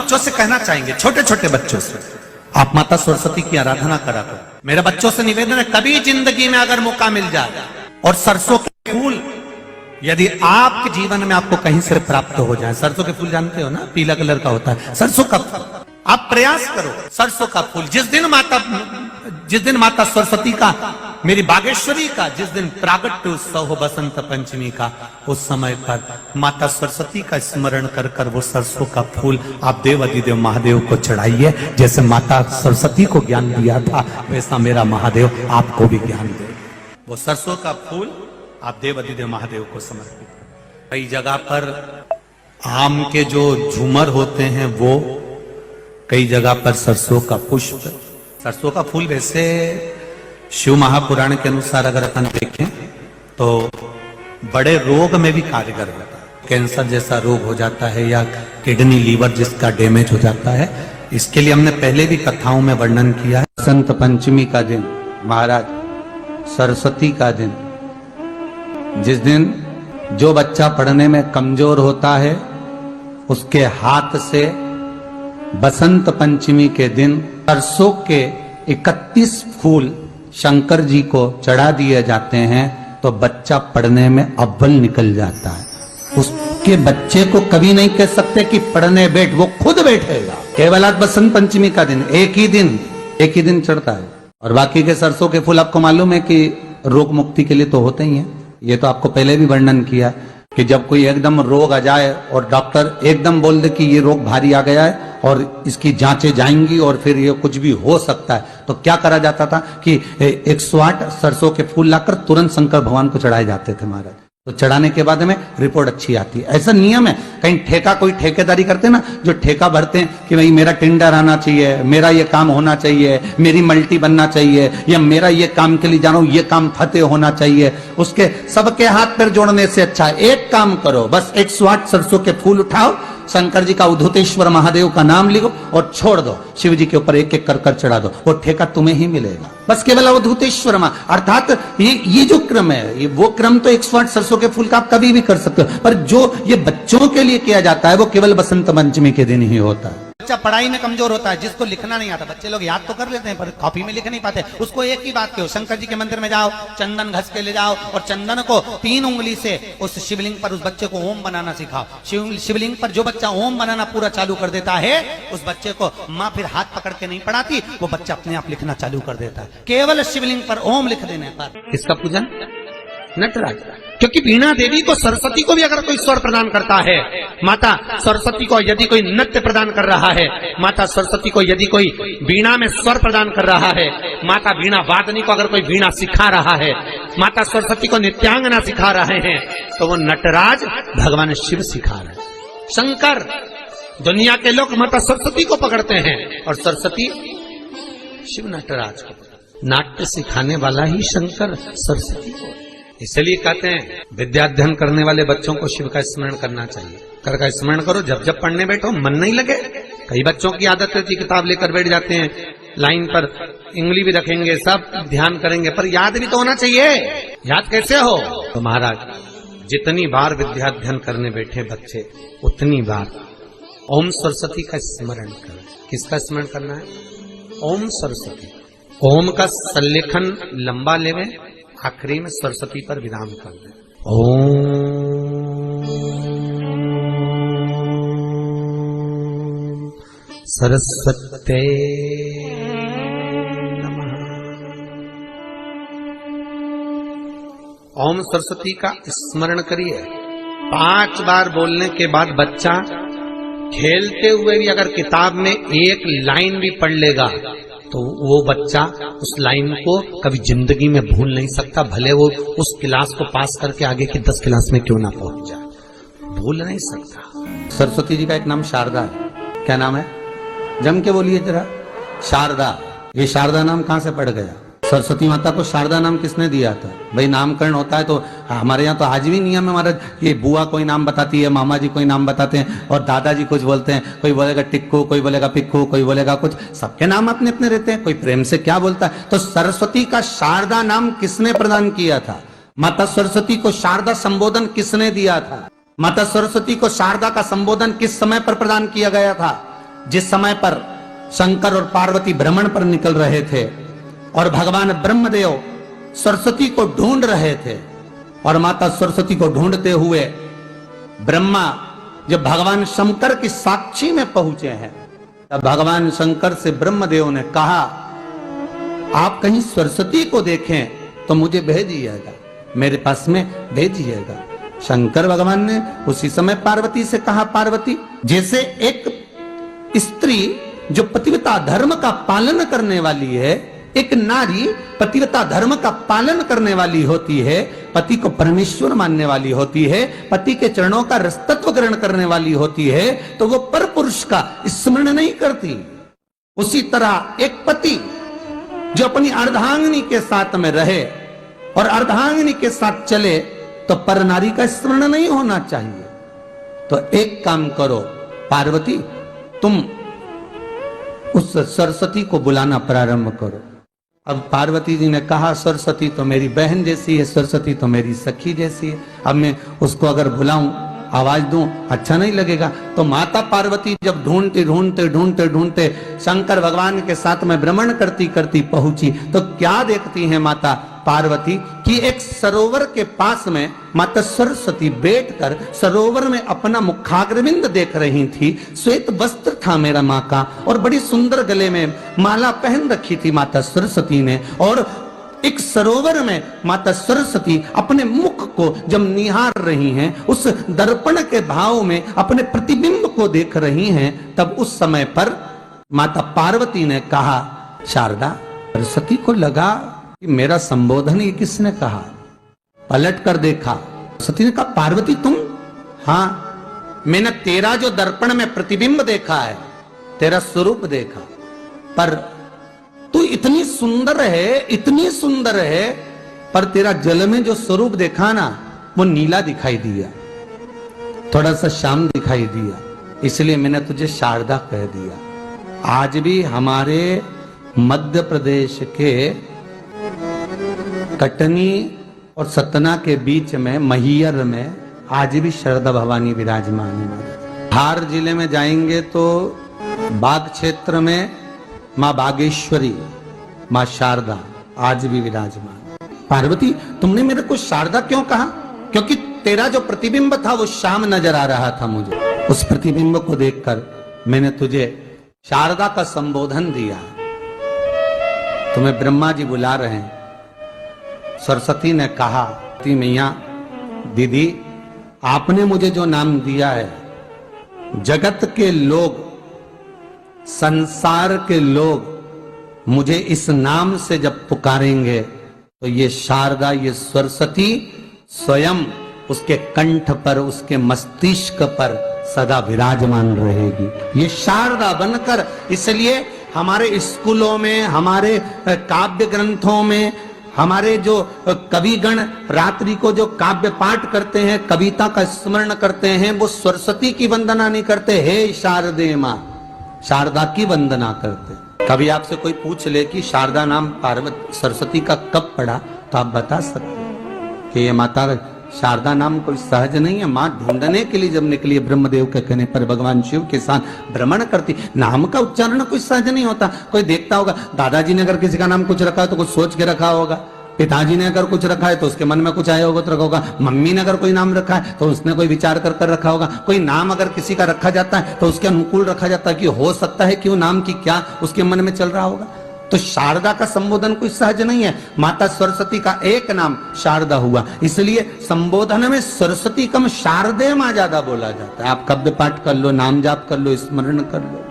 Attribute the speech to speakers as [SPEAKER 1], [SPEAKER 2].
[SPEAKER 1] बच्चों से कहना चाहेंगे, छोटे छोटे बच्चों से, आप माता सरस्वती की आराधना करा करो। मेरे बच्चों से निवेदन है, कभी जिंदगी में अगर मौका मिल जाए और सरसों के फूल यदि आपके जीवन में आपको कहीं से प्राप्त हो जाए, सरसों के फूल जानते हो ना, पीला कलर का होता है सरसों का फूल, आप प्रयास करो सरसों का फूल। जिस दिन माता सरस्वती का, मेरी बागेश्वरी का जिस दिन प्रागट्य उत्सव हो बसंत पंचमी का, उस समय पर माता सरस्वती का स्मरण कर कर वो सरसों का फूल आप देव अधिदेव महादेव को चढ़ाइए। जैसे माता सरस्वती को ज्ञान दिया था, वैसा मेरा महादेव आपको भी ज्ञान दे। वो सरसों का फूल आप देव अधिदेव महादेव को समर्पित करें। कई जगह पर आम के जो झूमर होते हैं वो, कई जगह पर सरसों का पुष्प, सरसों का फूल वैसे शिव महापुराण के अनुसार अगर अपन देखें तो बड़े रोग में भी कारगर होता है। कैंसर जैसा रोग हो जाता है या किडनी लीवर जिसका डैमेज हो जाता है, इसके लिए हमने पहले भी कथाओं में वर्णन किया है। बसंत पंचमी का दिन, महाराज सरस्वती का दिन, जिस दिन जो बच्चा पढ़ने में कमजोर होता है उसके हाथ से बसंत पंचमी के दिन सरसों के 31 फूल शंकर जी को चढ़ा दिए जाते हैं तो बच्चा पढ़ने में अव्वल निकल जाता है। उसके बच्चे को कभी नहीं कह सकते कि पढ़ने बैठ, वो खुद बैठेगा। केवल आज बसंत पंचमी का दिन एक ही दिन चढ़ता है। और बाकी के सरसों के फूल आपको मालूम है कि रोग मुक्ति के लिए तो होते ही हैं। ये तो आपको पहले भी वर्णन किया कि जब कोई एकदम रोग आ जाए और डॉक्टर एकदम बोल दे कि ये रोग भारी आ गया है और इसकी जांचें जाएंगी और फिर ये कुछ भी हो सकता है, तो क्या करा जाता था कि 108 सरसों के फूल लाकर तुरंत शंकर भगवान को चढ़ाए जाते थे महाराज। तो चढ़ाने के बाद में रिपोर्ट अच्छी आती है। ऐसा नियम है। कहीं ठेका, कोई ठेकेदारी करते हैं ना, जो ठेका भरते हैं कि भाई मेरा टेंडर आना चाहिए, मेरा ये काम होना चाहिए, मेरी मल्टी बनना चाहिए, या मेरा ये काम के लिए जा रहा हूं, ये काम फतेह होना चाहिए, उसके सबके हाथ पैर जोड़ने से अच्छा एक काम करो, बस 108 सरसों के फूल उठाओ, शंकर जी का उद्धतेश्वर महादेव का नाम लिखो और छोड़ दो, शिव जी के ऊपर एक एक कर कर चढ़ा दो, वो ठेका तुम्हें ही मिलेगा। बस केवल उद्धतेश्वर अर्थात ये जो क्रम है, ये वो क्रम तो 108 सरसों के फूल का आप कभी भी कर सकते हो, पर जो ये बच्चों के लिए किया जाता है वो केवल बसंत पंचमी के दिन ही होता है। बच्चा पढ़ाई में कमजोर होता है, जिसको लिखना नहीं आता, बच्चे लोग याद तो कर लेते हैं पर कॉपी में लिख नहीं पाते, उसको एक ही बात कहो, शंकर जी के मंदिर में जाओ, चंदन घस के ले जाओ और चंदन को 3 उंगली से उस शिवलिंग पर उस बच्चे को ओम बनाना सिखाओ। शिवलिंग पर जो बच्चा ओम बनाना पूरा चालू कर देता है, उस बच्चे को माँ फिर हाथ पकड़ के नहीं पढ़ाती, वो बच्चा अपने आप लिखना चालू कर देता है केवल शिवलिंग पर ओम लिख देने पर। इसका पूजन नटराज, क्योंकि वीणा देवी को, सरस्वती को भी अगर कोई स्वर प्रदान करता है, माता सरस्वती को यदि कोई नृत्य प्रदान कर रहा है, माता सरस्वती को यदि कोई वीणा में स्वर प्रदान कर रहा है, माता वीणा वादनी को अगर कोई वीणा सिखा रहा है, माता सरस्वती को नृत्यांगना सिखा रहे हैं, तो वो नटराज भगवान शिव सिखा रहे हैं। शंकर, दुनिया के लोग माता सरस्वती को पकड़ते हैं और सरस्वती शिव नटराज को। नाट्य सिखाने वाला ही शंकर सरस्वती को। इसलिए कहते हैं विद्याध्ययन करने वाले बच्चों को शिव का स्मरण करना चाहिए। कर का स्मरण करो, जब जब पढ़ने बैठो मन नहीं लगे। कई बच्चों की आदत होती है किताब लेकर बैठ जाते हैं, लाइन पर इंगली भी रखेंगे, सब ध्यान करेंगे, पर याद भी तो होना चाहिए। याद कैसे हो? तो महाराज जितनी बार विद्याध्ययन करने बैठे बच्चे, उतनी बार ओम सरस्वती का स्मरण करें। किसका स्मरण करना है? ओम सरस्वती। ओम का सल्लेखन लंबा लेवे, आखिरी में सरस्वती पर विराम कर दे। ओम सरस्वते नमः। ओम सरस्वती का स्मरण करिए। 5 बार बोलने के बाद बच्चा खेलते हुए भी अगर किताब में एक लाइन भी पढ़ लेगा तो वो बच्चा उस लाइन को कभी जिंदगी में भूल नहीं सकता, भले वो उस क्लास को पास करके आगे की 10 क्लास में क्यों ना पहुंच जाए, भूल नहीं सकता। सरस्वती जी का एक नाम शारदा है। क्या नाम है? जम के बोलिए जरा। शारदा। ये शारदा नाम कहां से पड़ गया? सरस्वती माता को शारदा नाम किसने दिया था? भाई नामकरण होता है तो हमारे यहाँ तो आज भी नियम है महाराज, ये बुआ कोई नाम बताती है, मामा जी कोई नाम बताते हैं और दादाजी कुछ बोलते हैं, कोई बोलेगा टिक्कू, कोई बोलेगा पिक्कू, कोई बोलेगा कुछ, सबके नाम अपने अपने रहते हैं, कोई प्रेम से क्या बोलता है। तो सरस्वती का शारदा नाम किसने प्रदान किया था? माता सरस्वती को शारदा संबोधन किसने दिया था? माता सरस्वती को शारदा का संबोधन किस समय पर प्रदान किया गया था? जिस समय पर शंकर और पार्वती भ्रमण पर निकल रहे थे और भगवान ब्रह्मदेव सरस्वती को ढूंढ रहे थे और माता सरस्वती को ढूंढते हुए ब्रह्मा जब भगवान शंकर की साक्षी में पहुंचे हैं, तब भगवान शंकर से ब्रह्मदेव ने कहा, आप कहीं सरस्वती को देखें तो मुझे भेजिएगा, मेरे पास में भेजिएगा। शंकर भगवान ने उसी समय पार्वती से कहा, पार्वती, जैसे एक स्त्री जो पतिव्रता धर्म का पालन करने वाली है, एक नारी पतिव्रता धर्म का पालन करने वाली होती है, पति को परमेश्वर मानने वाली होती है, पति के चरणों का रसतत्व ग्रहण करने वाली होती है, तो वो पर पुरुष का स्मरण नहीं करती। उसी तरह एक पति जो अपनी अर्धांगिनी के साथ में रहे और अर्धांगिनी के साथ चले तो पर नारी का स्मरण नहीं होना चाहिए। तो एक काम करो पार्वती, तुम उस सरस्वती को बुलाना प्रारंभ करो। अब पार्वती जी ने कहा, सरस्वती तो मेरी बहन जैसी है, सरस्वती तो मेरी सखी जैसी है, अब मैं उसको अगर बुलाऊं, आवाज दूं, अच्छा नहीं लगेगा। तो माता पार्वती जब ढूंढते ढूंढते ढूंढते ढूंढते शंकर भगवान के साथ में भ्रमण करती करती पहुंची, तो क्या देखती है माता पार्वती कि एक सरोवर के पास में माता सरस्वती बैठकर सरोवर में अपना मुखाग्रविंद देख रही थी। श्वेत वस्त्र था मेरा माँ का और बड़ी सुंदर गले में माला पहन रखी थी माता सरस्वती ने, और एक सरोवर में माता सरस्वती अपने मुख को जब निहार रही हैं, उस दर्पण के भाव में अपने प्रतिबिंब को देख रही हैं, तब उस समय पर माता पार्वती ने कहा, शारदा, सरस्वती को लगा कि मेरा संबोधन ये किसने कहा। पलट कर देखा, सरस्वती ने कहा, पार्वती तुम? हाँ, मैंने तेरा जो दर्पण में प्रतिबिंब देखा है, तेरा स्वरूप देखा, पर तू इतनी सुंदर है, इतनी सुंदर है, पर तेरा जल में जो स्वरूप देखा ना, वो नीला दिखाई दिया, थोड़ा सा श्याम दिखाई दिया, इसलिए मैंने तुझे शारदा कह दिया। आज भी हमारे मध्य प्रदेश के कटनी और सतना के बीच में मैहर में आज भी शारदा भवानी विराजमान है। धार जिले में जाएंगे तो बाग क्षेत्र में माँ बागेश्वरी, माँ शारदा आज भी विराजमान। पार्वती, तुमने मेरे को शारदा क्यों कहा? क्योंकि तेरा जो प्रतिबिंब था वो श्याम नजर आ रहा था मुझे, उस प्रतिबिंब को देखकर मैंने तुझे शारदा का संबोधन दिया। तुम्हें ब्रह्मा जी बुला रहे हैं। सरस्वती ने कहा, मैया दीदी, आपने मुझे जो नाम दिया है, जगत के लोग, संसार के लोग मुझे इस नाम से जब पुकारेंगे तो ये शारदा, ये सरस्वती स्वयं उसके कंठ पर, उसके मस्तिष्क पर सदा विराजमान रहेगी, ये शारदा बनकर। इसलिए हमारे स्कूलों में, हमारे काव्य ग्रंथों में, हमारे जो कविगण रात्रि को जो काव्य पाठ करते हैं, कविता का स्मरण करते हैं, वो सरस्वती की वंदना नहीं करते, हे शारदे माँ, शारदा की वंदना करते। कभी आपसे कोई पूछ ले कि शारदा नाम पार्वती सरस्वती का कब पड़ा, तो आप बता सकते कि ये माता शारदा नाम कोई सहज नहीं है। माँ ढूंढने के लिए जब निकली ब्रह्मदेव के कहने पर भगवान शिव के साथ भ्रमण करती, नाम का उच्चारण कोई सहज नहीं होता। कोई देखता होगा, दादाजी ने अगर किसी का नाम कुछ रखा है तो कुछ सोच के रखा होगा, पिताजी ने अगर कुछ रखा है तो उसके मन में कुछ आया होगा तो रखा होगा, मम्मी ने अगर कोई नाम रखा है तो उसने कोई विचार कर कर रखा होगा। कोई नाम अगर किसी का रखा जाता है तो उसके अनुकूल रखा जाता है कि हो सकता है कि वो नाम की क्या उसके मन में चल रहा होगा। तो शारदा का संबोधन कोई सहज नहीं है। माता सरस्वती का एक नाम शारदा हुआ, इसलिए संबोधन में सरस्वती कम शारदे मां ज्यादा बोला जाता है। आप काव्य पाठ कर लो, नाम जाप कर लो, स्मरण कर लो।